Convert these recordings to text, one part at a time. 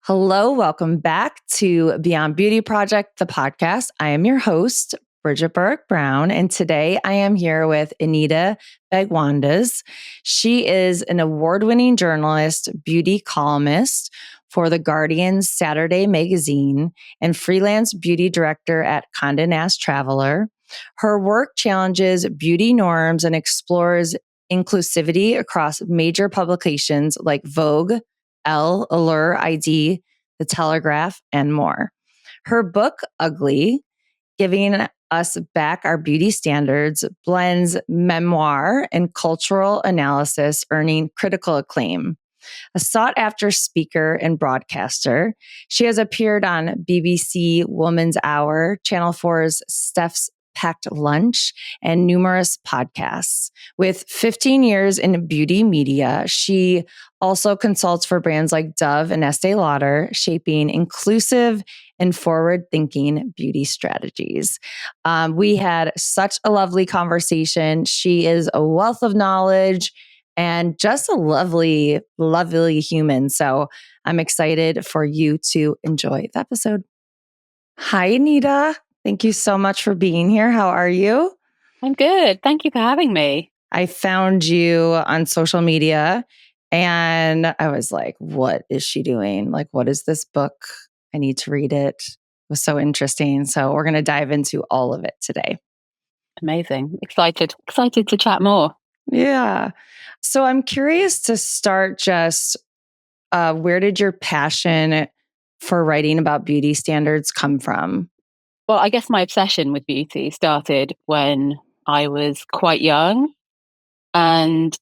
Hello, welcome back to Beyond Beauty Project, the podcast. I am your host, Bridgett Brown, and today I am here with Anita Bhagwandas. She is an award-winning journalist, beauty columnist for The Guardian's Saturday magazine, and freelance beauty director at Condé Nast Traveller. Her work challenges beauty norms and explores inclusivity across major publications like Vogue, Elle, Allure, ID, The Telegraph, and more. Her book, Ugly, Giving Us Back Our Beauty Standards, blends memoir and cultural analysis, earning critical acclaim. A sought-after speaker and broadcaster, she has appeared on BBC Woman's Hour, Channel 4's Steph's Packed Lunch, and numerous podcasts. With 15 years in beauty media, she also consults for brands like Dove and Estee Lauder, shaping inclusive and forward-thinking beauty strategies. We had such a lovely conversation. She is a wealth of knowledge and just a lovely, lovely human. So I'm excited for you to enjoy the episode. Hi, Anita. Thank you so much for being here. How are you? I'm good. Thank you for having me. I found you on social media and I was like, what is she doing? Like, what is this book? I need to read it. It was so interesting. So we're going to dive into all of it today. Amazing. Excited to chat more. Yeah. So I'm curious to start just where did your passion for writing about beauty standards come from? Well, I guess my obsession with beauty started when I was quite young. And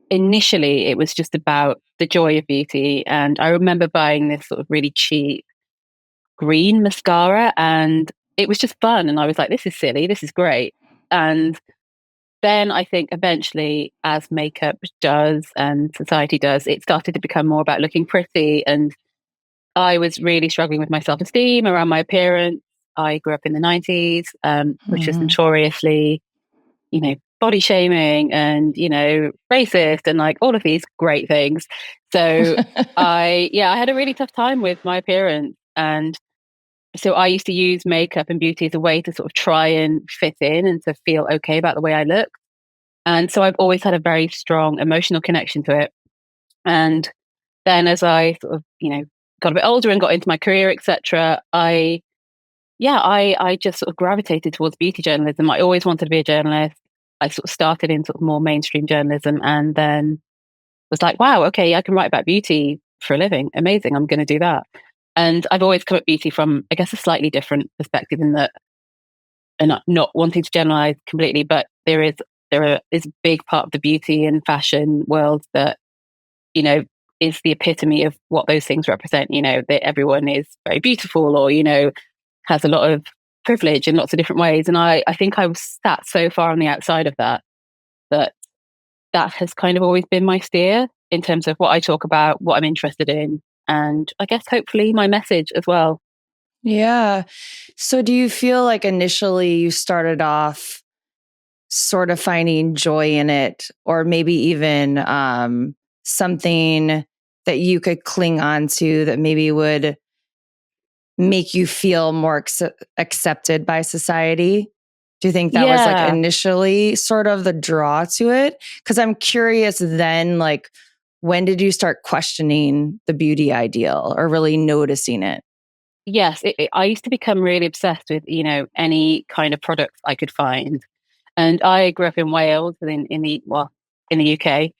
initially, it was just about the joy of beauty. And I remember buying this sort of really cheap green mascara, and it was just fun. And I was like, this is silly. This is great. And then I think eventually, as makeup does and society does, it started to become more about looking pretty. And I was really struggling with my self-esteem around my appearance. I grew up in the 90s, which was notoriously, body shaming and, racist and like all of these great things. So I had a really tough time with my appearance. And so I used to use makeup and beauty as a way to sort of try and fit in and to feel okay about the way I look. And so I've always had a very strong emotional connection to it. And then as I sort of, got a bit older and got into my career, etc., I just sort of gravitated towards beauty journalism. I always wanted to be a journalist. I sort of started in sort of more mainstream journalism and then was like, wow, okay, I can write about beauty for a living. Amazing. I'm going to do that. And I've always come at beauty from, I guess, a slightly different perspective in that, and not wanting to generalize completely, but there is a big part of the beauty and fashion world that, is the epitome of what those things represent, that everyone is very beautiful or, has a lot of privilege in lots of different ways. And I think I was sat so far on the outside of that has kind of always been my steer in terms of what I talk about, what I'm interested in, and I guess hopefully my message as well. Yeah. So do you feel like initially you started off sort of finding joy in it, or maybe even something that you could cling on to that maybe would make you feel more accepted by society? Do you think that was like initially sort of the draw to it? Because I'm curious then, like, when did you start questioning the beauty ideal or really noticing it? Yes, I used to become really obsessed with, any kind of products I could find. And I grew up in Wales, in the UK,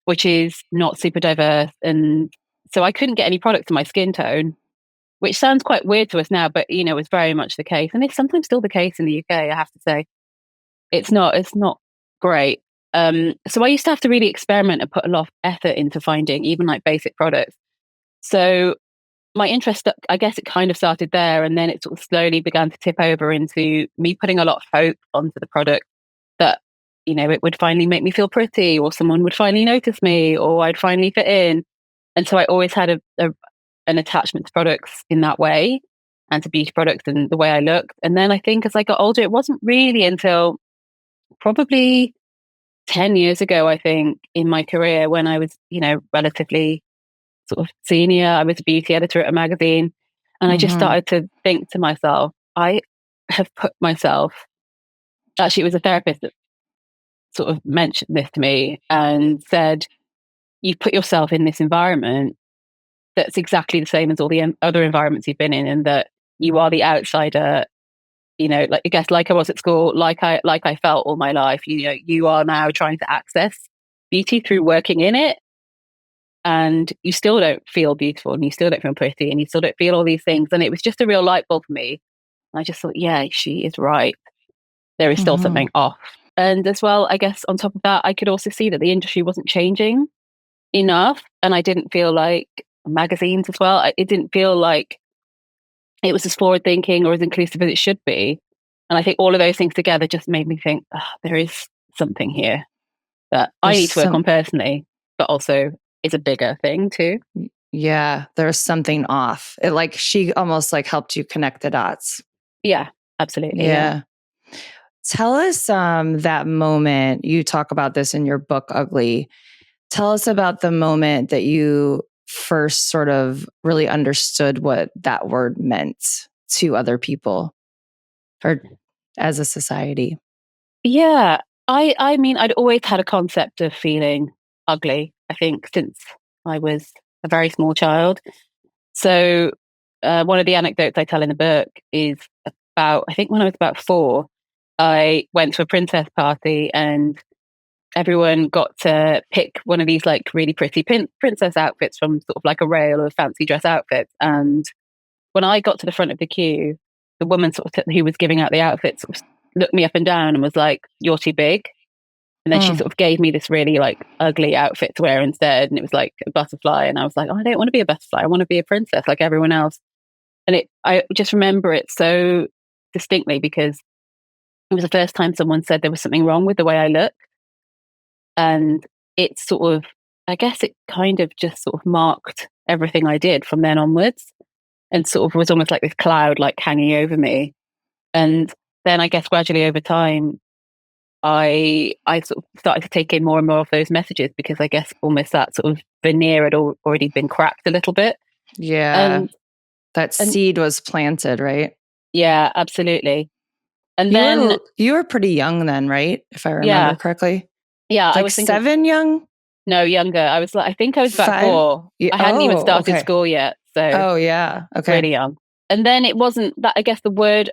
which is not super diverse. And so I couldn't get any products in my skin tone, which sounds quite weird to us now, but, it's very much the case. And it's sometimes still the case in the UK, I have to say. It's not great. So I used to have to really experiment and put a lot of effort into finding even like basic products. So my interest, I guess it kind of started there, and then it sort of slowly began to tip over into me putting a lot of hope onto the product that, it would finally make me feel pretty, or someone would finally notice me, or I'd finally fit in. And so I always had an attachment to products in that way, and to beauty products and the way I looked. And then I think as I got older, it wasn't really until probably 10 years ago, I think, in my career when I was, relatively sort of senior. I was a beauty editor at a magazine. And I just started to think to myself, I have put myself, actually, it was a therapist that sort of mentioned this to me and said, you've put yourself in this environment that's exactly the same as all the other environments you've been in, and that you are the outsider. Like, I guess, like I was at school, like I felt all my life. You are now trying to access beauty through working in it, and you still don't feel beautiful, and you still don't feel pretty, and you still don't feel all these things. And it was just a real light bulb for me. And I just thought, yeah, she is right. There is still something off. And as well, I guess on top of that, I could also see that the industry wasn't changing enough, and I didn't feel like magazines as well. It didn't feel like it was as forward thinking or as inclusive as it should be. And I think all of those things together just made me think, there is something here that I need to work on personally, but also is a bigger thing too. Yeah, there's something off. She almost helped you connect the dots. Yeah, absolutely. Yeah. Tell us that moment. You talk about this in your book, Ugly. Tell us about the moment that you first sort of really understood what that word meant to other people or as a society. Yeah. I mean, I'd always had a concept of feeling ugly, I think, since I was a very small child. So one of the anecdotes I tell in the book is about, I think when I was about 4, I went to a princess party and everyone got to pick one of these like really pretty princess outfits from sort of like a rail of fancy dress outfits. And when I got to the front of the queue, the woman who was giving out the outfits sort of looked me up and down and was like, "You're too big." And then she sort of gave me this really like ugly outfit to wear instead. And it was like a butterfly. And I was like, oh, I don't want to be a butterfly. I want to be a princess like everyone else. And I just remember it so distinctly because it was the first time someone said there was something wrong with the way I looked. And it sort of, I guess it kind of just sort of marked everything I did from then onwards, and sort of was almost like this cloud like hanging over me. And then I guess gradually over time, I sort of started to take in more and more of those messages because I guess almost that sort of veneer had already been cracked a little bit. Yeah. That seed was planted, right? Yeah, absolutely. And you were pretty young then, right? If I remember correctly. Yeah, I was 7 young? No, younger. I think I was about 5? 4. I hadn't even started school yet. So yeah. Okay. Really young. And then it wasn't that, I guess the word,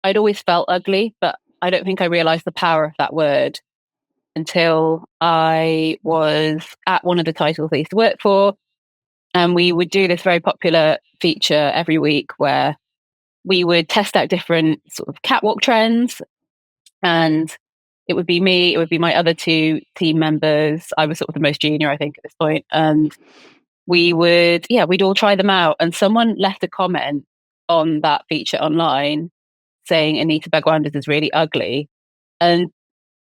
I'd always felt ugly, but I don't think I realized the power of that word until I was at one of the titles I used to work for. And we would do this very popular feature every week where we would test out different sort of catwalk trends. And it would be me, it would be my other 2 team members. I was sort of the most junior, I think, at this point. And we'd all try them out. And someone left a comment on that feature online saying Anita Bhagwandas is really ugly. And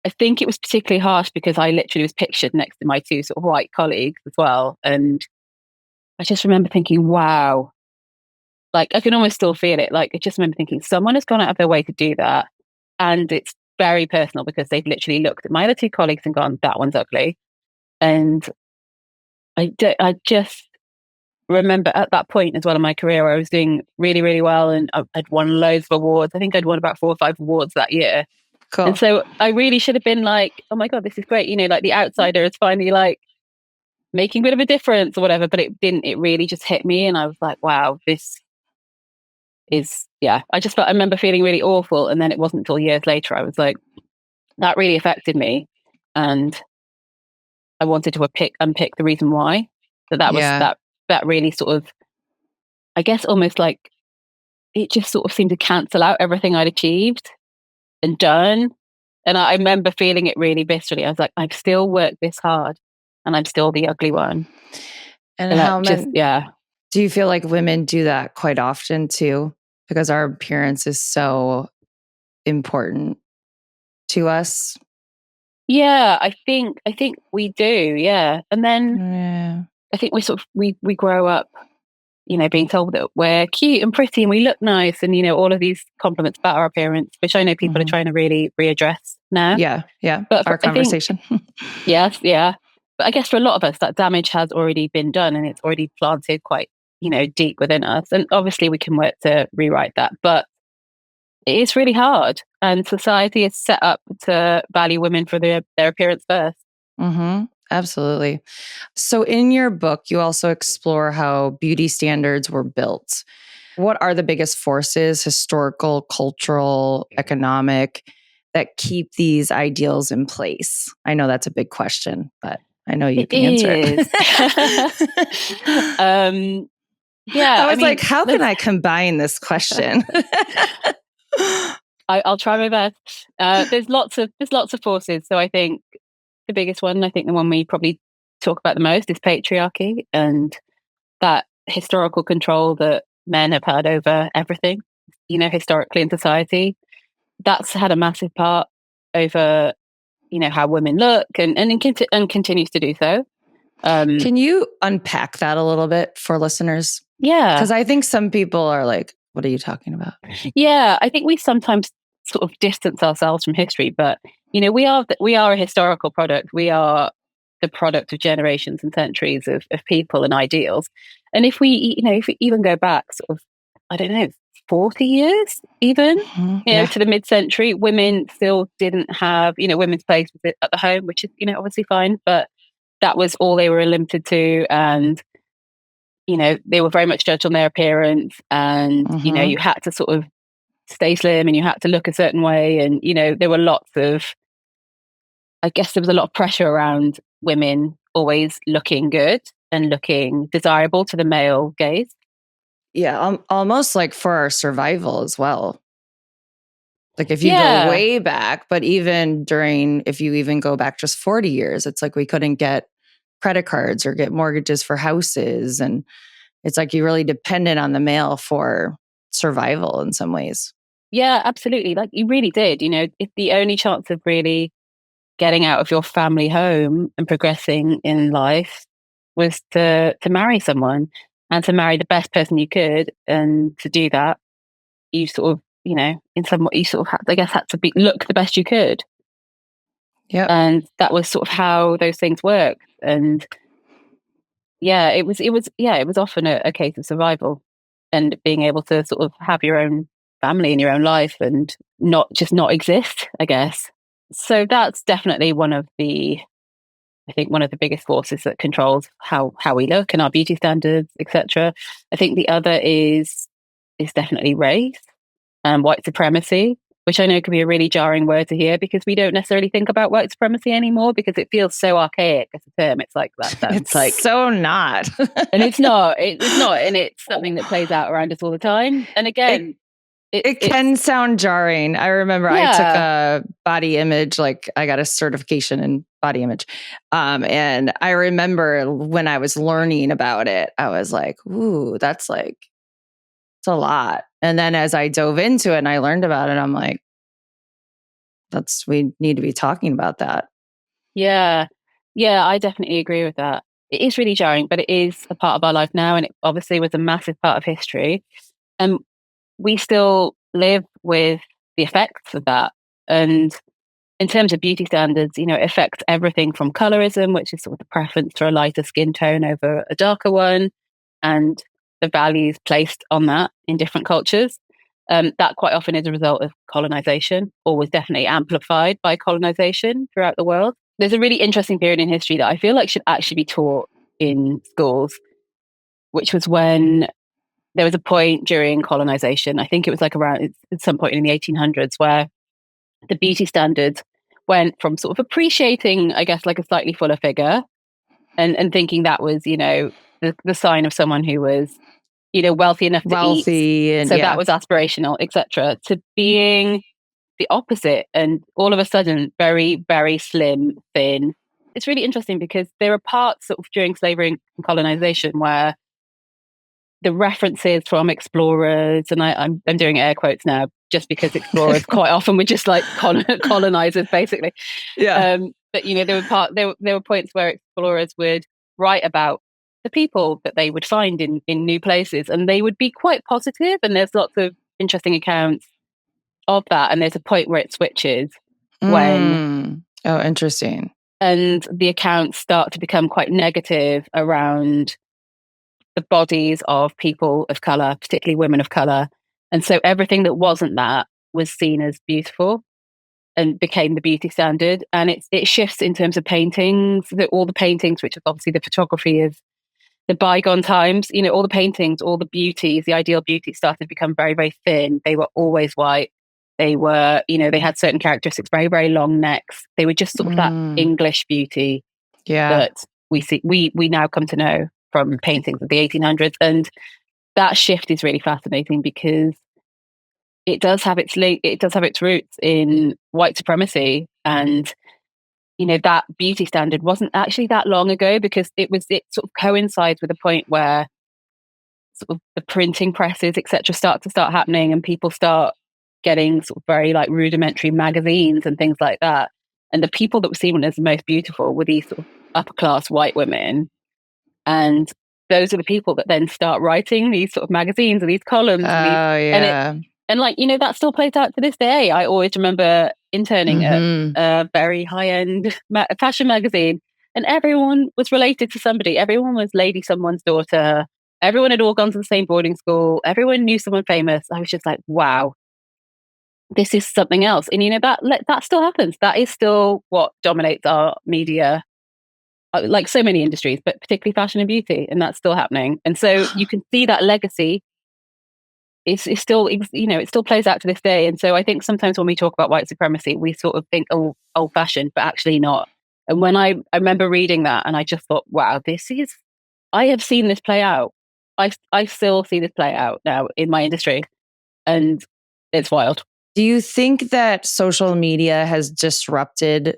I think it was particularly harsh because I literally was pictured next to my 2 sort of white colleagues as well. And I just remember thinking, wow, like I can almost still feel it. Like I just remember thinking someone has gone out of their way to do that. And it's very personal because they've literally looked at my other 2 colleagues and gone, that one's ugly. And I just remember at that point as well in my career where I was doing really, really well and I'd won loads of awards. I think I'd won about 4 or 5 awards that year. Cool. And so I really should have been like, oh my God, this is great. Like the outsider is finally like making a bit of a difference or whatever, but it didn't. It really just hit me and I was like, wow, this is, I remember feeling really awful. And then it wasn't until years later, I was like, that really affected me. And I wanted to unpick the reason why. That really sort of, I guess almost like it just sort of seemed to cancel out everything I'd achieved and done. And I remember feeling it really viscerally. I was like, I've still worked this hard and I'm still the ugly one. And do you feel like women do that quite often too? Because our appearance is so important to us. Yeah, I think we do. Yeah. And then I think we grow up, being told that we're cute and pretty and we look nice and, all of these compliments about our appearance, which I know people are trying to really readdress now. Yeah. Yeah. But our conversation. Yes. Yeah. But I guess for a lot of us, that damage has already been done and it's already planted quite, deep within us. And obviously we can work to rewrite that, but it is really hard. And society is set up to value women for their appearance first. Mm-hmm. Absolutely. So in your book, you also explore how beauty standards were built. What are the biggest forces, historical, cultural, economic, that keep these ideals in place? I know that's a big question, but I know you can answer it. Yeah. I was like, how can I combine this question? I'll try my best. There's lots of forces. So I think the biggest one, I think the one we probably talk about the most, is patriarchy and that historical control that men have had over everything, historically in society. That's had a massive part over, how women look and continues to do so. Can you unpack that a little bit for listeners? Yeah. Because I think some people are like, what are you talking about? Yeah, I think we sometimes sort of distance ourselves from history, but we are a historical product. We are the product of generations and centuries of people and ideals. And if we even go back sort of, I don't know, 40 years even, to the mid-century, women still didn't have, women's place was at the home, which is, obviously fine, but that was all they were limited to. And they were very much judged on their appearance, and you had to sort of stay slim and you had to look a certain way, and there were lots of, I guess there was a lot of pressure around women always looking good and looking desirable to the male gaze. Yeah, almost like for our survival as well. Like if you go way back, but even if you even go back just 40 years, it's like we couldn't get credit cards or get mortgages for houses. And it's like you really depended on the male for survival in some ways. Yeah, absolutely. Like you really did. If the only chance of really getting out of your family home and progressing in life was to marry someone and to marry the best person you could. And to do that, you sort of, in some way, you sort of, had to look the best you could. Yeah. And that was sort of how those things worked. And yeah, it was often a case of survival and being able to sort of have your own family in your own life and not exist, I guess. So that's definitely one of the biggest forces that controls how we look and our beauty standards, etc. I think the other is definitely race and white supremacy, which I know can be a really jarring word to hear because we don't necessarily think about white supremacy anymore because it feels so archaic as a term. It's like that sounds it's like so not. And it's not. It's not, and it's something that plays out around us all the time. And again, it can sound jarring. I remember I took a body image, like I got a certification in body image. And I remember when I was learning about it, I was like, ooh, it's a lot. And then as I dove into it and I learned about it, I'm like, we need to be talking about that. Yeah. Yeah, I definitely agree with that. It is really jarring, but it is a part of our life now. And it obviously was a massive part of history. And we still live with the effects of that. And in terms of beauty standards, it affects everything from colorism, which is sort of the preference for a lighter skin tone over a darker one, and the values placed on that in different cultures. That quite often is a result of colonization, or was definitely amplified by colonization throughout the world. There's a really interesting period in history that I feel like should actually be taught in schools, which was when there was a point during colonization, I think it was like around at some point in the 1800s, where the beauty standards went from sort of appreciating, I guess, like a slightly fuller figure and thinking that was, the sign of someone who was, wealthy enough to eat. And so that was aspirational, etc., to being the opposite. And all of a sudden, very, very slim, thin. It's really interesting because there are parts sort of during slavery and colonization where the references from explorers, and I'm doing air quotes now just because explorers quite often were just like colonizers, basically. Yeah. But there were points where explorers would write about the people that they would find in new places, and they would be quite positive. And there's lots of interesting accounts of that. And there's a point where it switches when oh, interesting. and the accounts start to become quite negative around the bodies of people of color, particularly women of color. And so everything that wasn't that was seen as beautiful and became the beauty standard. And it shifts in terms of paintings, all the paintings, which is obviously the photography of the bygone times, all the paintings, all the beauties, the ideal beauty started to become very, very thin. They were always white. They were, they had certain characteristics, very, very long necks. They were just sort of that English beauty that we now come to know from paintings of the 1800s. And that shift is really fascinating because it does have its roots in white supremacy. And that beauty standard wasn't actually that long ago, because it sort of coincides with a point where sort of the printing presses, etc., start happening, and people start getting sort of very like rudimentary magazines and things like that. And the people that were seen as the most beautiful were these sort of upper class white women. And those are the people that then start writing these sort of magazines and these columns. And that still plays out to this day. I always remember interning at a very high-end fashion magazine, and everyone was related to somebody. Everyone was Lady Someone's daughter. Everyone had all gone to the same boarding school. Everyone knew someone famous. I was just like, wow, this is something else. And that still happens. That is still what dominates our media, like so many industries, but particularly fashion and beauty. And that's still happening. And so you can see that legacy. It's still, it still plays out to this day. And so I think sometimes when we talk about white supremacy, we sort of think, oh, old fashioned, but actually not. And when I remember reading that, and I just thought, wow, I have seen this play out. I still see this play out now in my industry, and it's wild. Do you think that social media has disrupted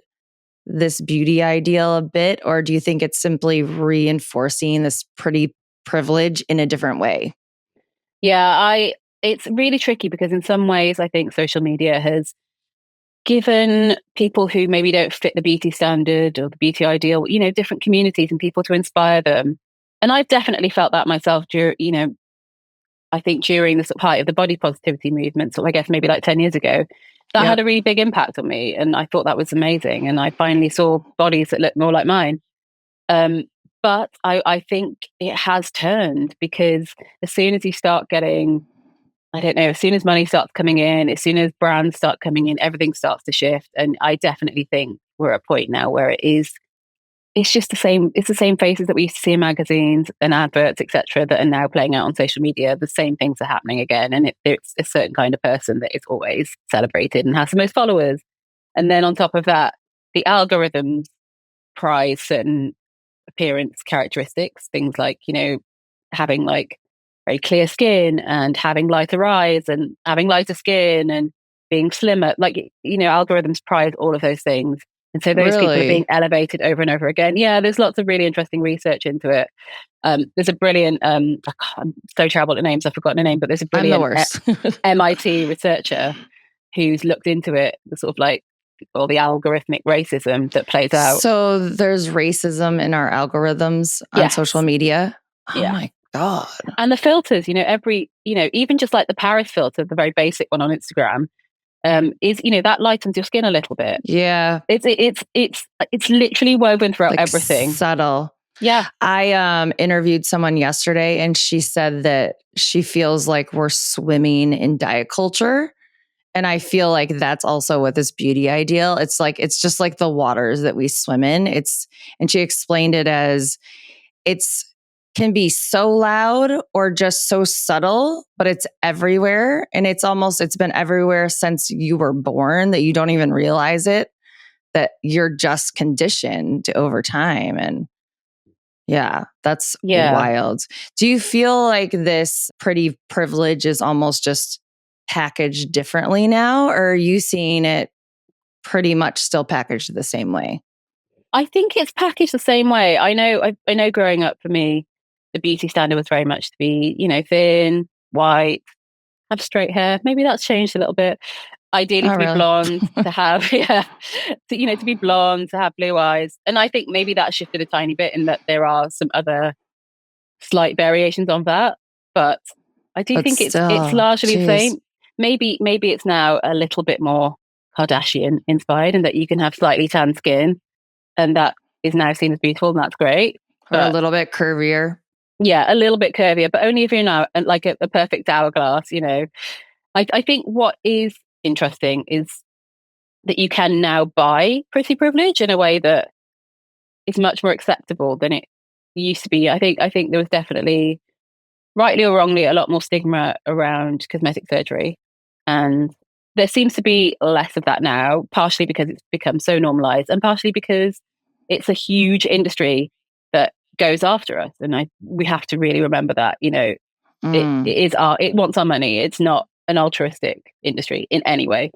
this beauty ideal a bit, or do you think it's simply reinforcing this pretty privilege in a different way? Yeah, it's really tricky, because in some ways I think social media has given people who maybe don't fit the beauty standard or the beauty ideal, different communities and people to inspire them. And I've definitely felt that myself I think during the sort of height of the body positivity movement, so I guess maybe like 10 years ago, that had a really big impact on me. And I thought that was amazing. And I finally saw bodies that looked more like mine. But I think it has turned, because as soon as you start getting, I don't know, as soon as money starts coming in, as soon as brands start coming in, everything starts to shift. And I definitely think we're at a point now where it's just it's the same faces that we used to see in magazines and adverts, etc., that are now playing out on social media. The same things are happening again. And it's a certain kind of person that is always celebrated and has the most followers. And then on top of that, the algorithms prize certain appearance characteristics, things like, having like very clear skin and having lighter eyes and having lighter skin and being slimmer. Like, algorithms prize all of those things. And so those people are being elevated over and over again. Yeah, there's lots of really interesting research into it. There's a brilliant, I'm so terrible at names, I've forgotten the name, but there's a brilliant MIT researcher who's looked into it, the sort of like all the algorithmic racism that plays out. So there's racism in our algorithms on social media. Oh my God. And the filters, even just like the Paris filter, the very basic one on Instagram, is that lightens your skin a little bit. Yeah, it's literally woven throughout everything. Subtle. Yeah. I interviewed someone yesterday, and she said that she feels like we're swimming in diet culture. And I feel like that's also with this beauty ideal. It's just like the waters that we swim in. And she explained it as can be so loud or just so subtle, but it's everywhere. And it's been everywhere since you were born, that you don't even realize it, that you're just conditioned over time. And yeah, that's wild. Do you feel like this pretty privilege is almost just packaged differently now, or are you seeing it pretty much still packaged the same way? I think it's packaged the same way. I know growing up for me, the beauty standard was very much to be, thin, white, have straight hair. Maybe that's changed a little bit. Ideally to be blonde, to have, to be blonde, to have blue eyes. And I think maybe that shifted a tiny bit, in that there are some other slight variations on that. But I do think it's largely the same. Maybe it's now a little bit more Kardashian inspired, and that you can have slightly tan skin. and that is now seen as beautiful, and that's great. Or a little bit curvier. Yeah, a little bit curvier, but only if you're now like a perfect hourglass, you know. I think what is interesting is that you can now buy pretty privilege in a way that is much more acceptable than it used to be. I think there was definitely, rightly or wrongly, a lot more stigma around cosmetic surgery, and there seems to be less of that now, partially because it's become so normalized, and partially because it's a huge industry that goes after us, and we have to really remember that, you know, it wants our money. It's not an altruistic industry in any way,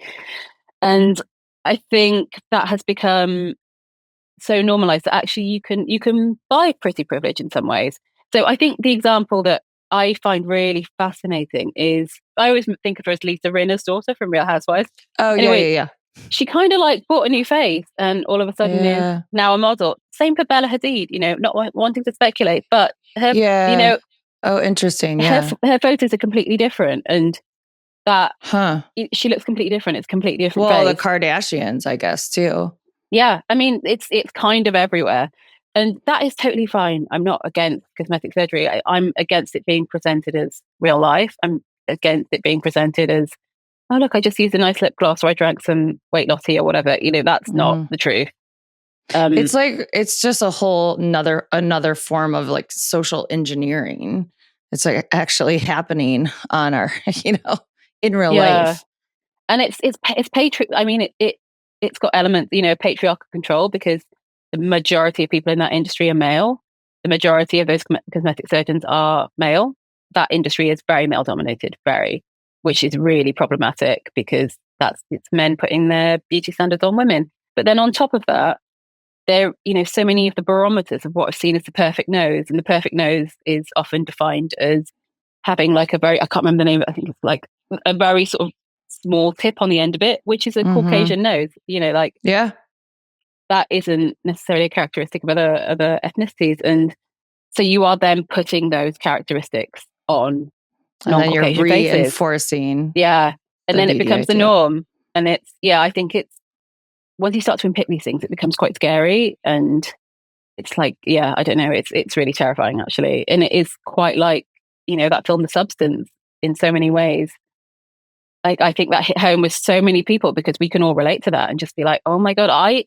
and I think that has become so normalized that actually you can buy pretty privilege in some ways. So I think the example that I find really fascinating is, I always think of her as Lisa Rinna's daughter from Real Housewives. Oh, anyway, yeah. She kind of like bought a new face and all of a sudden is now a model. Same for Bella Hadid, you know, not wanting to speculate, but her, you know. Oh, interesting. Yeah. Her photos are completely different, and that she looks completely different. It's completely different. Well, face. The Kardashians, I guess, too. Yeah, I mean, it's kind of everywhere, and that is totally fine. I'm not against cosmetic surgery. I'm against it being presented as real life. I'm against it being presented as, oh look, I just used a nice lip gloss, or I drank some weight loss tea or whatever. You know, that's not the truth. It's like, it's just a whole another form of like social engineering. It's like actually happening on our, you know, in real life. And it's I mean, it's got elements, you know, patriarchal control, because the majority of people in that industry are male. The majority of those cosmetic surgeons are male. That industry is very male dominated, which is really problematic, because it's men putting their beauty standards on women. But then on top of that, there, you know, so many of the barometers of what is seen as the perfect nose, and the perfect nose is often defined as having like a very, I can't remember the name, I think it's like a very sort of small tip on the end of it, which is a Caucasian nose, you know, like, that isn't necessarily a characteristic of other ethnicities. And so you are then putting those characteristics on non-Caucasian faces. Reinforcing. Yeah. And then it becomes the norm. And I think it's, once you start to unpick these things, it becomes quite scary. And it's like, I don't know, it's really terrifying, actually. And it is quite like, you know, that film, The Substance, in so many ways. Like, I think that hit home with so many people, because we can all relate to that and just be like, oh my God, I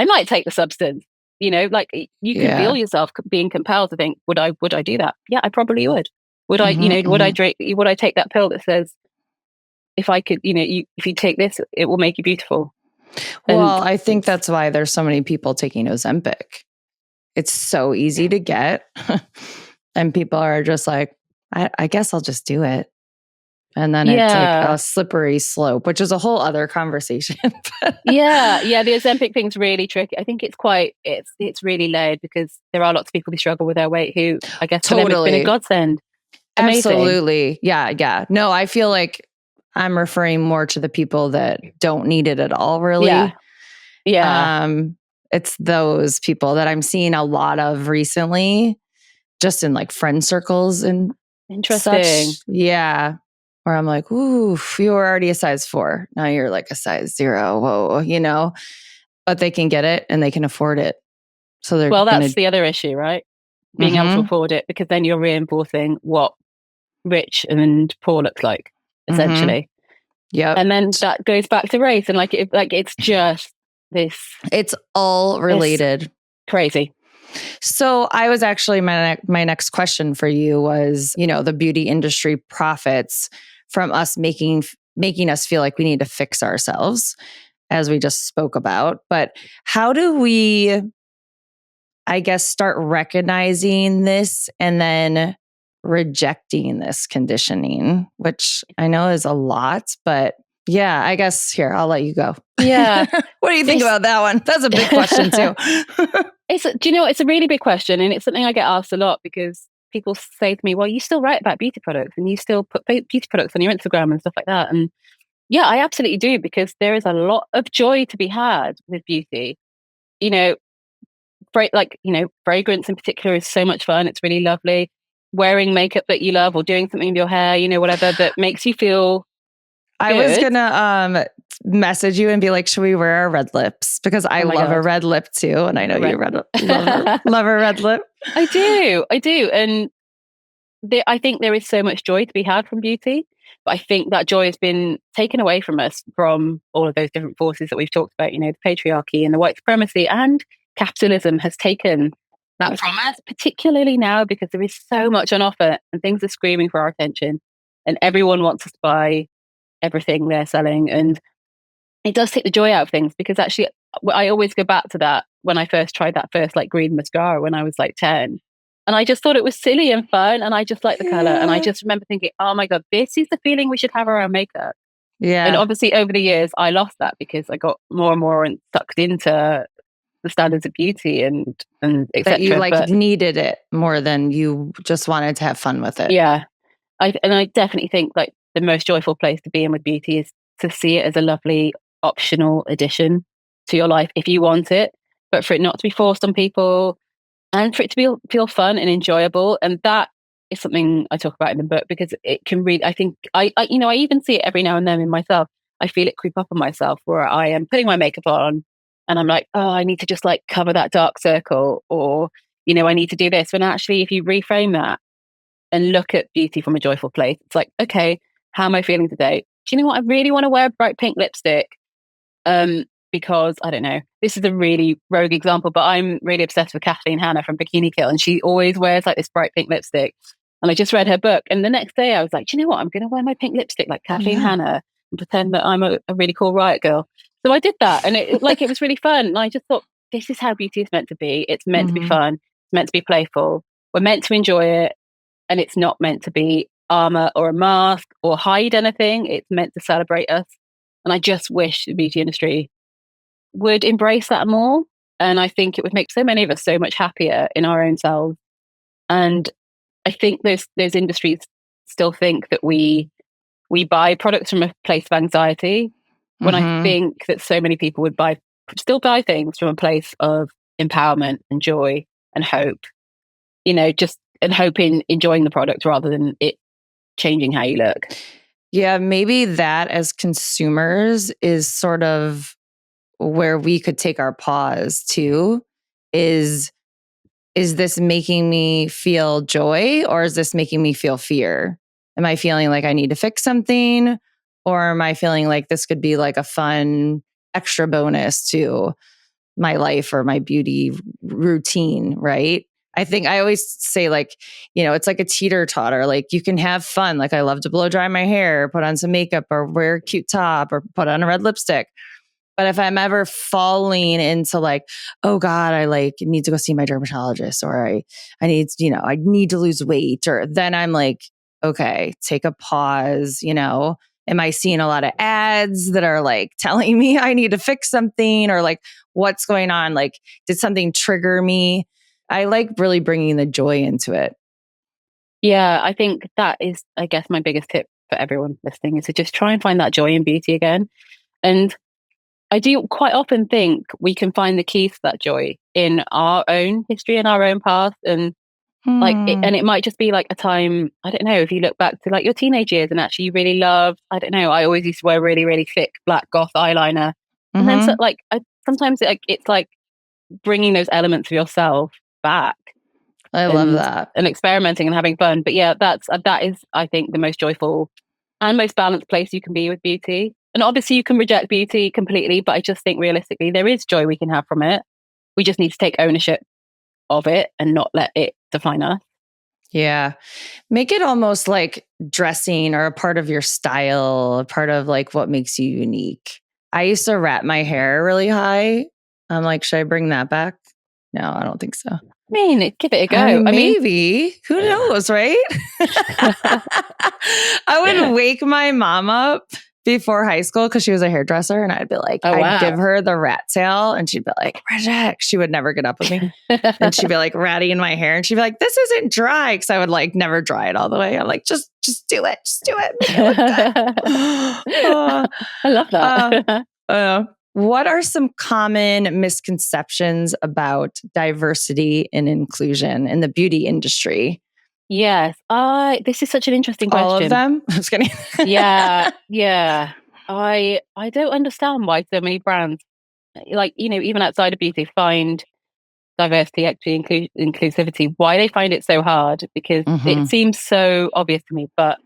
might take the substance. You know, like, you can feel yourself being compelled to think, would I do that? Yeah, I probably would. Would I, you know, would I take that pill that says, if I could, you know, if you take this, it will make you beautiful? Well, I think that's why there's so many people taking Ozempic. It's so easy to get. And people are just like, I guess I'll just do it. And then it's like a slippery slope, which is a whole other conversation. The Ozempic thing's really tricky. I think it's really layered, because there are lots of people who struggle with their weight who, I guess, for them it's been a godsend. Amazing. Absolutely. Yeah. No, I feel like I'm referring more to the people that don't need it at all, really. It's those people that I'm seeing a lot of recently, just in like friend circles and interesting. Such. Yeah. Where I'm like, ooh, you were already a size 4. Now you're like a size 0. Whoa, you know, but they can get it and they can afford it. So that's the other issue, right? Being able to afford it, because then you're reinforcing what rich and poor looks like, essentially. Yep. And then that goes back to race, and it's just this. It's all related. Crazy. So I was actually, my next question for you was, you know, the beauty industry profits from us making us feel like we need to fix ourselves, as we just spoke about. But how do we, I guess, start recognizing this and then rejecting this conditioning, which I know is a lot, but yeah, I guess here, I'll let you go. Yeah. What do you think about that one? That's a big question too. Do you know, it's a really big question, and it's something I get asked a lot, because people say to me, well, you still write about beauty products and you still put beauty products on your Instagram and stuff like that. And yeah, I absolutely do, because there is a lot of joy to be had with beauty. You know, fragrance in particular is so much fun. It's really lovely. Wearing makeup that you love, or doing something with your hair, you know, whatever that makes you feel good. I was gonna message you and be like, should we wear our red lips? Because I love a red lip too. And I know you love a red lip. I do. And I think there is so much joy to be had from beauty. But I think that joy has been taken away from us from all of those different forces that we've talked about, the patriarchy and the white supremacy, and capitalism has taken that from us, particularly now because there is so much on offer and things are screaming for our attention and everyone wants us to buy everything they're selling. And it does take the joy out of things, because actually I always go back to that when I first tried that first green mascara when I was 10. And I just thought it was silly and fun. And I just liked the color. And I just remember thinking, oh my God, this is the feeling we should have around makeup. Yeah. And obviously over the years, I lost that because I got more and more sucked into the standards of beauty and et cetera. That you needed it more than you just wanted to have fun with it. Yeah. I definitely think the most joyful place to be in with beauty is to see it as a lovely optional addition to your life if you want it, but for it not to be forced on people and for it to feel fun and enjoyable. And that is something I talk about in the book, because it can really, I think, I even see it every now and then in myself. I feel it creep up on myself where I am putting my makeup on and I'm like, oh, I need to just cover that dark circle, or, I need to do this. When actually, if you reframe that and look at beauty from a joyful place, it's like, okay, how am I feeling today? Do you know what? I really want to wear a bright pink lipstick. Because I don't know, this is a really rogue example, but I'm really obsessed with Kathleen Hanna from Bikini Kill, and she always wears this bright pink lipstick. And I just read her book, and the next day I was like, do you know what? I'm going to wear my pink lipstick like Kathleen Hanna and pretend that I'm a really cool riot girl. So I did that, and it was really fun. And I just thought, this is how beauty is meant to be. It's meant to be fun. It's meant to be playful. We're meant to enjoy it, and it's not meant to be armor or a mask or hide anything. It's meant to celebrate us. And I just wish the beauty industry would embrace that more. And I think it would make so many of us so much happier in our own selves. And I think those industries still think that we buy products from a place of anxiety, when I think that so many people would still buy things from a place of empowerment and joy and hope, and hope in enjoying the product rather than it changing how you look. Yeah, maybe that as consumers is sort of where we could take our pause too. Is this making me feel joy, or is this making me feel fear? Am I feeling like I need to fix something, or am I feeling like this could be a fun extra bonus to my life or my beauty routine, right? I think I always say it's like a teeter-totter. You can have fun. I love to blow dry my hair, put on some makeup, or wear a cute top, or put on a red lipstick. But if I'm ever falling into oh God, I need to go see my dermatologist, or I need to lose weight, or then I'm okay, take a pause, am I seeing a lot of ads that are telling me I need to fix something, or what's going on? Did something trigger me? I really bringing the joy into it. Yeah, I think that is, I guess, my biggest tip for everyone listening is to just try and find that joy in beauty again. And I do quite often think we can find the keys to that joy in our own history and our own past. And and it might just be a time, I don't know, if you look back to your teenage years and actually you really loved, I don't know, I always used to wear really, really thick black goth eyeliner. And then sometimes it's bringing those elements of yourself back. I love that. And experimenting and having fun. But yeah, that is, I think, the most joyful and most balanced place you can be with beauty. And obviously you can reject beauty completely, but I just think realistically there is joy we can have from it. We just need to take ownership of it and not let it define us. Yeah. Make it almost like dressing or a part of your style, a part of what makes you unique. I used to wrap my hair really high. I'm like, should I bring that back? No, I don't think so. I mean, give it a go. Maybe. Who knows, right? I would wake my mom up before high school because she was a hairdresser, and I'd be like, I'd give her the rat tail, and she'd be like, Bridgett. She would never get up with me. And she'd be ratting my hair, and she'd be like, this isn't dry, because I would never dry it all the way. I'm like, just do it. Just do it. Make it look good. I love that. What are some common misconceptions about diversity and inclusion in the beauty industry? Yes. This is such an interesting question. All of them? I was kidding. Yeah. I don't understand why so many brands, like, even outside of beauty, find diversity, equity, inclusivity, why they find it so hard, because it seems so obvious to me. But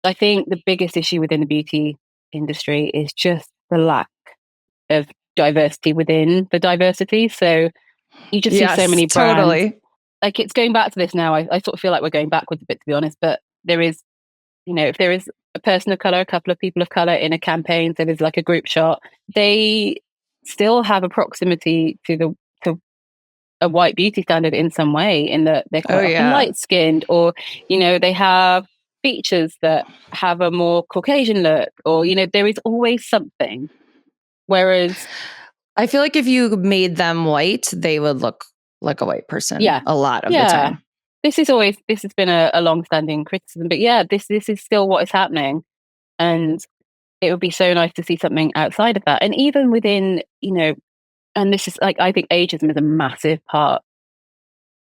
I think the biggest issue within the beauty industry is just the lack of diversity within the diversity. So you just see so Yes, many brands. totally. Like, it's going back to this now. I sort of feel like we're going backwards a bit, to be honest. But there is, if there is a person of color, a couple of people of color in a campaign, so there's like a group shot, they still have a proximity to a white beauty standard in some way, in that they're quite often light skinned, or they have features that have a more Caucasian look, or there is always something. Whereas I feel like if you made them white, they would look like a white person a lot of the time. This has been a long-standing criticism, but this is still what is happening. And it would be so nice to see something outside of that. And even within, and this is like, I think ageism is a massive part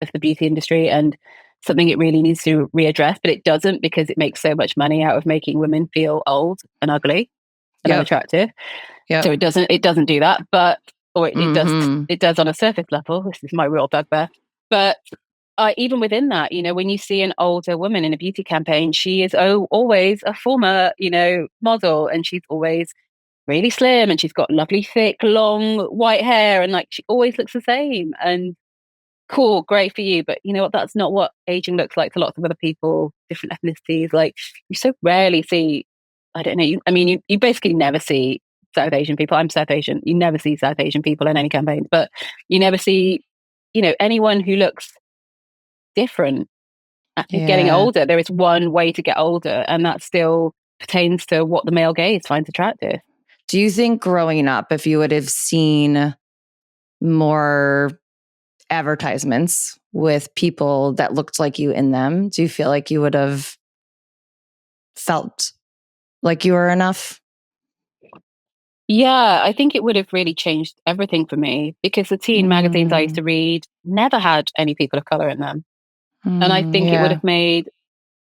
of the beauty industry, and something it really needs to readdress, but it doesn't, because it makes so much money out of making women feel old and ugly and unattractive. So it doesn't do that, but it does on a surface level. This is my real bugbear. But even within that, when you see an older woman in a beauty campaign, she is always a former, model, and she's always really slim, and she's got lovely, thick, long white hair, and like she always looks the same. And cool, great for you, but you know what? That's not what aging looks like to lots of other people, different ethnicities. Like, you so rarely see. I don't know. You basically never see South Asian people. I'm South Asian. You never see South Asian people in any campaigns, but you never see, anyone who looks different. Getting older, there is one way to get older, and that still pertains to what the male gaze finds attractive. Do you think growing up, if you would have seen more advertisements with people that looked like you in them, do you feel like you would have felt like you were enough? Yeah, I think it would have really changed everything for me, because the teen magazines I used to read never had any people of color in them. And I think it would have made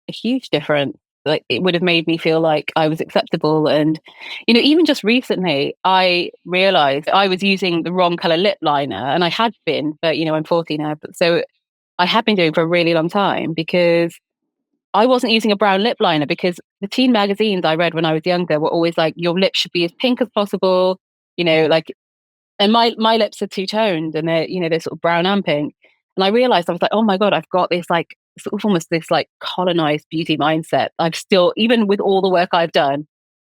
a huge difference. Like, it would have made me feel like I was acceptable. And, even just recently, I realized I was using the wrong color lip liner, and I had been, but, I'm 40 now. But so I had been doing for a really long time, because I wasn't using a brown lip liner, because the teen magazines I read when I was younger were always like, your lips should be as pink as possible, like, and my lips are two-toned, and they're sort of brown and pink. And I realized, I was like, oh my God, I've got this like sort of almost this like colonized beauty mindset. I've still, even with all the work I've done,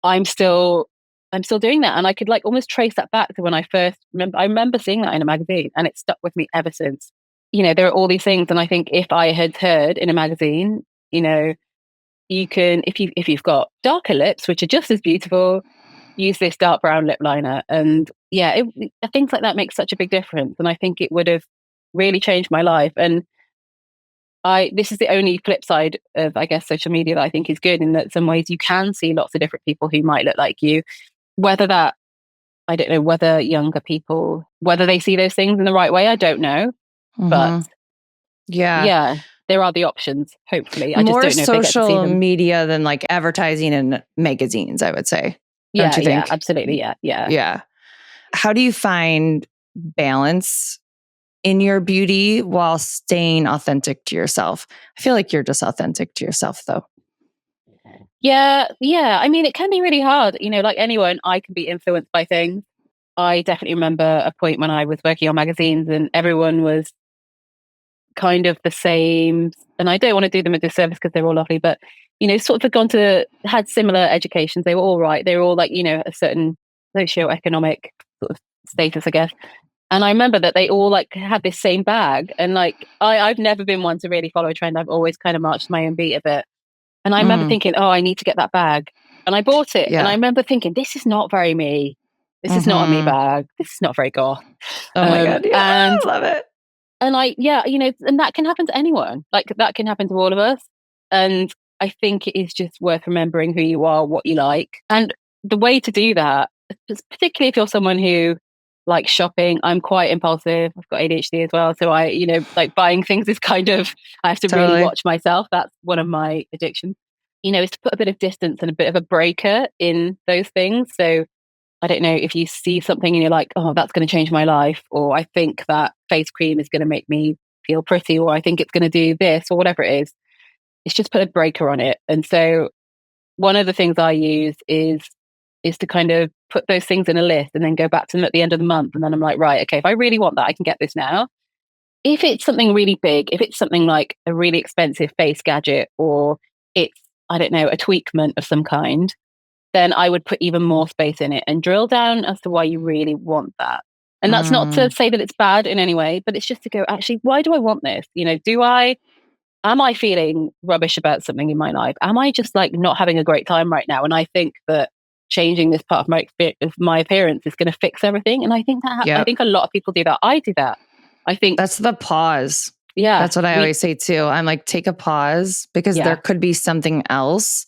I'm still doing that. And I could like almost trace that back to when I first I remember seeing that in a magazine, and it stuck with me ever since. There are all these things, and I think if I had heard in a magazine, you can, if you've got darker lips, which are just as beautiful, use this dark brown lip liner. And things like that make such a big difference. And I think it would have really changed my life. And this is the only flip side of, I guess, social media that I think is good, in that some ways you can see lots of different people who might look like you. Whether that, I don't know, whether younger people, whether they see those things in the right way, I don't know. But there are the options, hopefully. I just don't know if they get to see them. More social media than like advertising and magazines, I would say. Don't you think? Yeah, absolutely. Yeah. How do you find balance in your beauty while staying authentic to yourself? I feel like you're just authentic to yourself, though. Yeah. I mean, it can be really hard. Like anyone, I can be influenced by things. I definitely remember a point when I was working on magazines, and everyone was kind of the same. And I don't want to do them a disservice, because they're all lovely, but sort of had similar educations. They were all right. They were all like, a certain socioeconomic sort of status, I guess. And I remember that they all like had this same bag. And like, I've never been one to really follow a trend. I've always kind of marched my own beat a bit. And I remember thinking, oh, I need to get that bag. And I bought it. And I remember thinking, this is not very me. This is not a me bag. This is not very goth. Oh my God. Yeah, and I love it. And and that can happen to anyone. Like, that can happen to all of us. And I think it is just worth remembering who you are, what you like. And the way to do that, particularly if you're someone who likes shopping, I'm quite impulsive. I've got ADHD as well. So like buying things is kind of, I have to really watch myself. That's one of my addictions. is to put a bit of distance and a bit of a breaker in those things. So I don't know if you see something and you're like, oh, that's going to change my life, or I think that face cream is going to make me feel pretty, or I think it's going to do this, or whatever it is. It's just put a breaker on it. And so one of the things I use is to kind of put those things in a list and then go back to them at the end of the month. And then I'm like, right, okay, if I really want that, I can get this now. If it's something really big, if it's something like a really expensive face gadget, or it's, I don't know, a tweakment of some kind, then I would put even more space in it and drill down as to why you really want that. And that's not to say that it's bad in any way, but it's just to go, actually, why do I want this? Am I feeling rubbish about something in my life? Am I just like not having a great time right now? And I think that changing this part of my appearance is going to fix everything. And I think I think a lot of people do that. I do that. I think that's the pause. Yeah. That's what I always say too. I'm like, take a pause, because there could be something else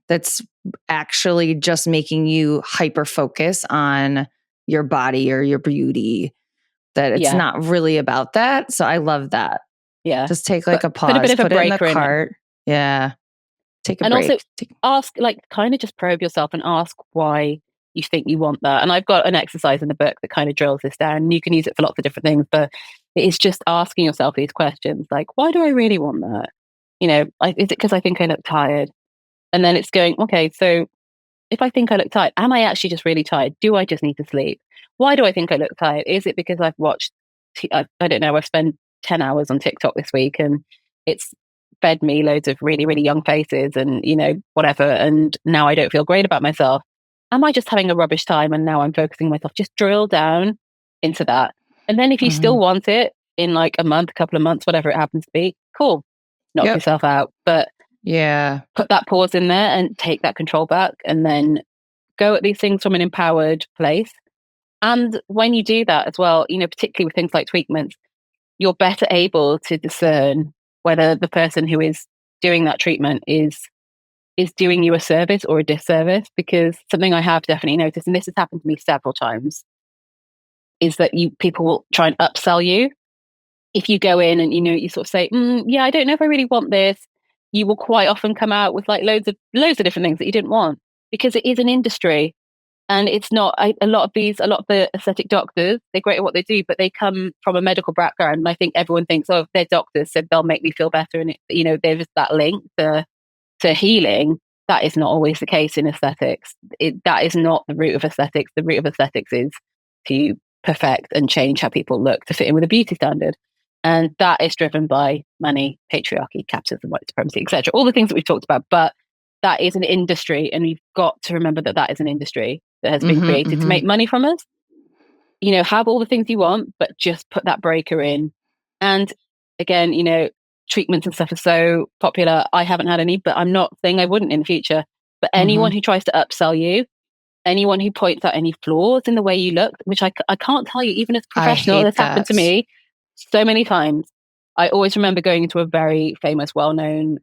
that's actually just making you hyper focus on your body or your beauty, that it's not really about that. So I love that. Yeah. Just take like a pause, put a bit of put a it in the breaker cart. Yeah. Take a and break. Also ask, like, kind of just probe yourself and ask why you think you want that. And I've got an exercise in the book that kind of drills this down. You can use it for lots of different things, but it is just asking yourself these questions like, why do I really want that? Is it because I think I look tired? And then it's going, okay, so if I think I look tired, am I actually just really tired? Do I just need to sleep? Why do I think I look tired? Is it because I've watched, I don't know, I've spent 10 hours on TikTok this week and it's fed me loads of really, really young faces and, whatever. And now I don't feel great about myself. Am I just having a rubbish time? And now I'm focusing myself, just drill down into that. And then if you still want it in like a month, a couple of months, whatever it happens to be, cool. Knock yourself out. But put that pause in there and take that control back, and then go at these things from an empowered place. And when you do that as well, particularly with things like treatments, you're better able to discern whether the person who is doing that treatment is doing you a service or a disservice. Because something I have definitely noticed, and this has happened to me several times, is that people will try and upsell you. If you go in and you sort of say, I don't know if I really want this, you will quite often come out with like loads of different things that you didn't want, because it is an industry. And it's not a lot of the aesthetic doctors, they're great at what they do, but they come from a medical background. And I think everyone thinks, oh, if they're doctors, so they'll make me feel better. And there's that link to healing. That is not always the case in aesthetics. That is not the root of aesthetics. The root of aesthetics is to perfect and change how people look to fit in with a beauty standard. And that is driven by money, patriarchy, capitalism, white supremacy, etc. All the things that we've talked about. But that is an industry, and we've got to remember that is an industry that has been created to make money from us. Have all the things you want, but just put that breaker in. And again, treatments and stuff are so popular. I haven't had any, but I'm not saying I wouldn't in the future. But anyone who tries to upsell you, anyone who points out any flaws in the way you look, which I can't tell you, even as a professional, that's happened to me so many times. I always remember going into a very famous, well-known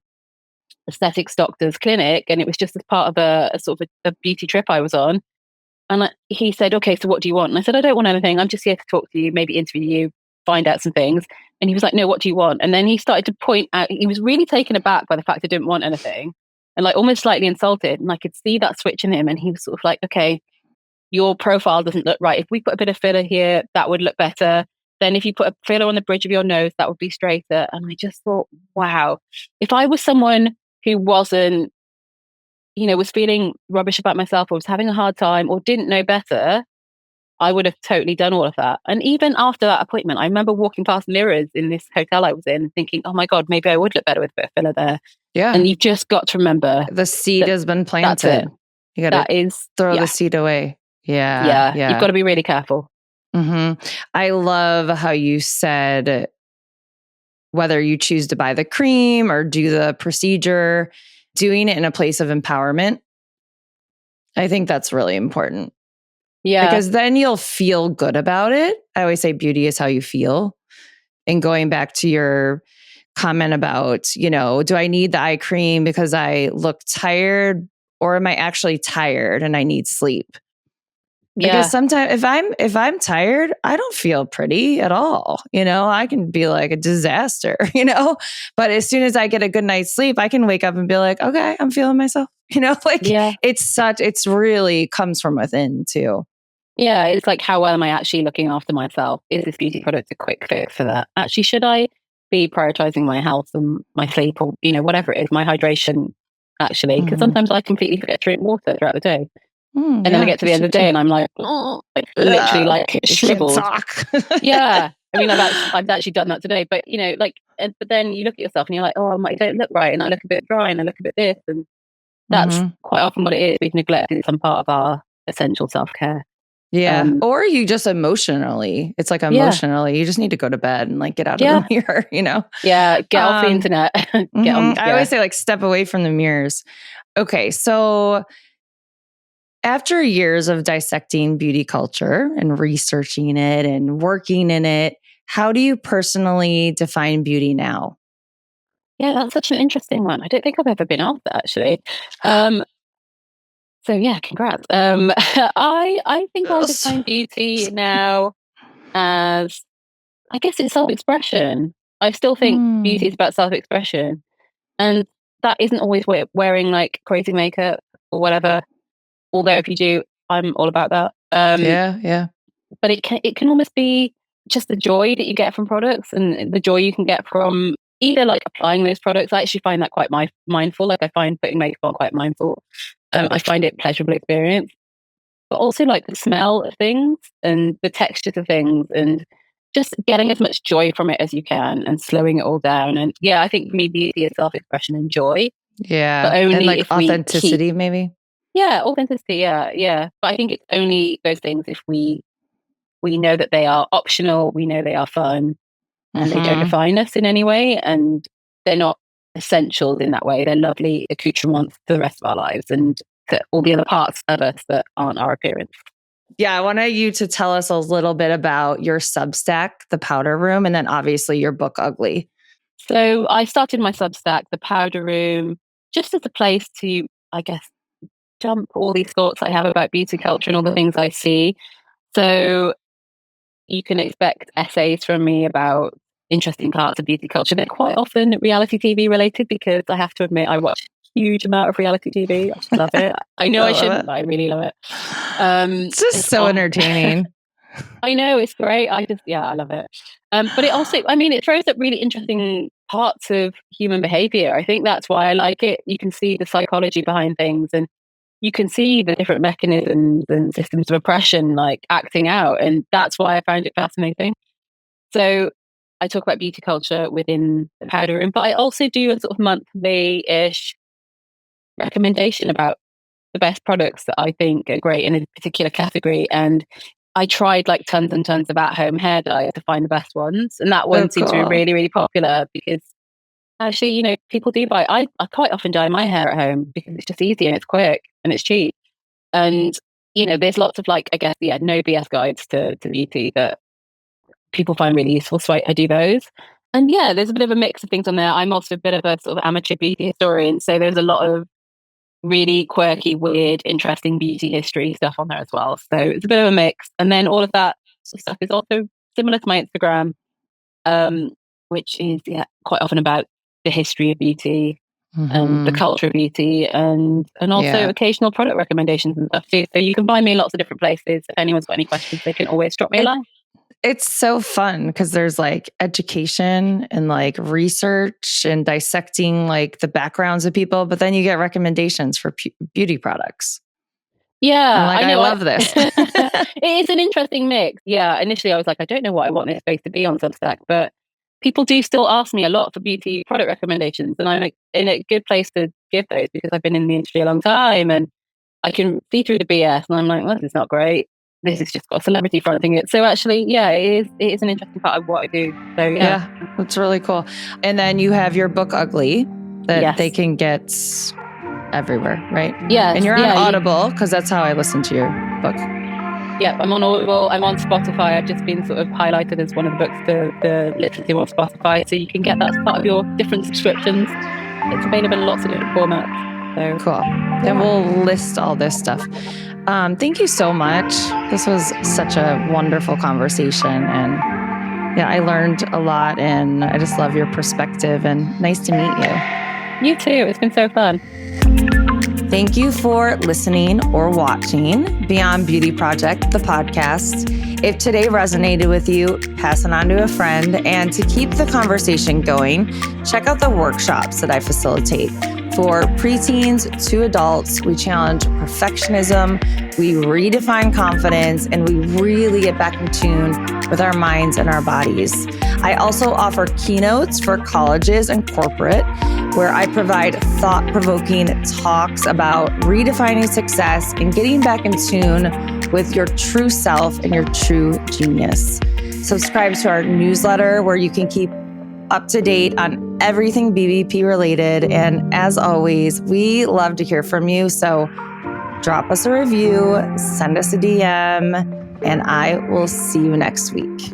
aesthetics doctor's clinic, and it was just as part of a sort of a beauty trip I was on. And he said, okay, so what do you want? And I said, I don't want anything. I'm just here to talk to you, maybe interview you, find out some things. And he was like, no, what do you want? And then he started to point out, he was really taken aback by the fact I didn't want anything, and like almost slightly insulted. And I could see that switch in him. And he was sort of like, okay, your profile doesn't look right. If we put a bit of filler here, that would look better. Then if you put a filler on the bridge of your nose, that would be straighter. And I just thought, wow, if I was someone who wasn't, was feeling rubbish about myself, or was having a hard time, or didn't know better, I would have totally done all of that. And even after that appointment, I remember walking past mirrors in this hotel I was in thinking, oh my God, maybe I would look better with a bit of filler there. Yeah. And you've just got to remember the seed has been planted. You got to throw the seed away. Yeah. You've got to be really careful. I love how you said, whether you choose to buy the cream or do the procedure, doing it in a place of empowerment. I think that's really important. Yeah. Because then you'll feel good about it. I always say beauty is how you feel. And going back to your comment about, do I need the eye cream because I look tired, or am I actually tired and I need sleep? Because sometimes if I'm tired, I don't feel pretty at all. I can be like a disaster, but as soon as I get a good night's sleep, I can wake up and be like, okay, I'm feeling myself, it's really comes from within too. Yeah. It's like, how well am I actually looking after myself? Is this beauty product a quick fit for that? Actually, should I be prioritizing my health and my sleep or, whatever it is, my hydration actually? Because sometimes I completely forget to drink water throughout the day. And then I get to the end of the day and I'm like, literally like shriveled. Yeah. I mean, I've actually done that today, but but then you look at yourself and you're like, oh, I don't look right. And I look a bit dry and I look a bit this. And that's quite often what it is. We've neglected some part of our essential self-care. Yeah. Or you just emotionally, it's like emotionally, you just need to go to bed and like get out of the mirror, Yeah. Get off the internet. Get on. I always say like step away from the mirrors. Okay. So after years of dissecting beauty culture and researching it and working in it, how do you personally define beauty now? Yeah, that's such an interesting one. I don't think I've ever been asked that actually. So yeah, congrats. I think I define beauty now as, I guess it's self-expression. I still think beauty is about self-expression, and that isn't always wearing like crazy makeup or whatever. Although if you do, I'm all about that. Yeah. But it can almost be just the joy that you get from products and the joy you can get from either like applying those products. I actually find that quite mindful. Like I find putting makeup on quite mindful. I find it a pleasurable experience, but also like the smell of things and the textures of things and just getting as much joy from it as you can and slowing it all down. And yeah, I think for me, beauty is self-expression and joy. Yeah. But only and like if authenticity, maybe. Yeah, authenticity. Yeah. But I think it's only those things if we know that they are optional, we know they are fun, and they don't define us in any way, and they're not essentials in that way. They're lovely accoutrements for the rest of our lives and to all the other parts of us that aren't our appearance. Yeah, I wanted you to tell us a little bit about your Substack, The Powder Room, and then obviously your book, Ugly. So I started my Substack, The Powder Room, just as a place to, I guess, dump all these thoughts I have about beauty culture and all the things I see. So you can expect essays from me about interesting parts of beauty culture. They're quite often reality TV related because I have to admit I watch a huge amount of reality TV. I just love it. I know I shouldn't, but I really love it. It's just so entertaining. I know, it's great. I love it. But it also, it throws up really interesting parts of human behavior. I think that's why I like it. You can see the psychology behind things and you can see the different mechanisms and systems of oppression like acting out. And that's why I find it fascinating. So I talk about beauty culture within the Powder Room, but I also do a sort of monthly-ish recommendation about the best products that I think are great in a particular category. And I tried like tons and tons of at-home hair dyes to find the best ones. And that one seems to be really, really popular because actually, people do buy. I quite often dye my hair at home because it's just easy and it's quick and it's cheap. And, there's lots of like, I guess, no BS guides to beauty that people find really useful. So I do those. And yeah, there's a bit of a mix of things on there. I'm also a bit of a sort of amateur beauty historian. So there's a lot of really quirky, weird, interesting beauty history stuff on there as well. So it's a bit of a mix. And then all of that stuff is also similar to my Instagram, which is quite often about the history of beauty and the culture of beauty and also occasional product recommendations and stuff too. So you can find me in lots of different places. If anyone's got any questions, they can always drop me a line. It's so fun because there's like education and like research and dissecting like the backgrounds of people, but then you get recommendations for beauty products. Yeah, I love this. It is an interesting mix. Yeah, initially I was like, I don't know what I want this space to be on Substack, but people do still ask me a lot for beauty product recommendations, and I'm in a good place to give those because I've been in the industry a long time and I can see through the BS, and I'm like, well, this is not great. This has just got a celebrity fronting it. So actually, yeah, it is an interesting part of what I do. So yeah, it's really cool. And then you have your book Ugly that they can get everywhere, right? Yeah. And you're on Audible because that's how I listen to your book. Yeah, I'm on Audible. I'm on Spotify. I've just been sort of highlighted as one of the books to listen to on Spotify. So you can get that as part of your different subscriptions. It's available in lots of different formats. So cool. And we'll list all this stuff. Thank you so much. This was such a wonderful conversation. And yeah, I learned a lot and I just love your perspective and nice to meet you. You too. It's been so fun. Thank you for listening or watching Beyond Beauty Project, the podcast. If today resonated with you, pass it on to a friend. And to keep the conversation going, check out the workshops that I facilitate. For preteens to adults, we challenge perfectionism, we redefine confidence, and we really get back in tune with our minds and our bodies. I also offer keynotes for colleges and corporate, where I provide thought-provoking talks about redefining success and getting back in tune with your true self and your true genius. Subscribe to our newsletter where you can keep up to date on everything BBP related. And as always, we love to hear from you. So drop us a review, send us a DM, and I will see you next week.